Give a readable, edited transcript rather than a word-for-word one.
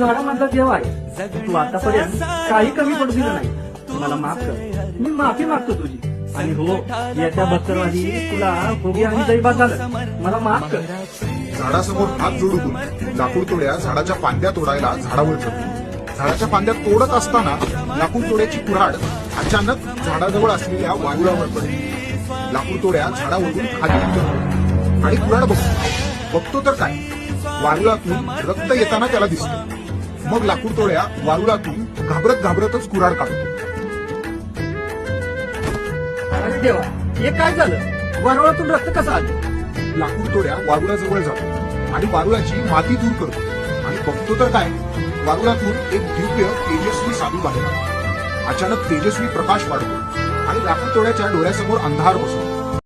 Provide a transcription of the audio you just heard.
झाडामधला देव आहे. तू आतापर्यंत काही कमी पडू दिलं नाही. मला माफ कर. मी माफी मागतो तुझी. आणि हो, याच्या बक्करवादी तुला भोगी आणि दैवात झालं. मला माफ कर. झाडासमोर हात जोडून लाकूड तोड्या झाडाच्या फांद्या तोडायला झाडावर चढतो. झाडाच्या फांद्या तोडत असताना लाकूड तोड्याची कुऱ्हाड अचानक झाडाजवळ असलेल्या वारुळावर पडते. लाकूड तोड्या झाडावरून खाली उतरतो आणि कुऱ्हाड बघतो तर काय, वारुळातून रक्त येताना त्याला दिसतं. मग लाकूड तोड्या वारुळातून घाबरत घाबरतच कुऱ्हाड काढतो. अरे देवा, हे काय झालं? वारुळातून रक्त कसं आलं? लाकूड तोड्या वारुळाजवळ जातो आणि वारुळाची माती दूर करतो आणि बघतो तर काय, वारुळातून एक दिव्य तेजस्वी साधू बाहेर येतो. अचानक तेजस्वी प्रकाश वाढतो आणि लाकूड तोड्याच्या डोळ्यासमोर अंधार बसतो.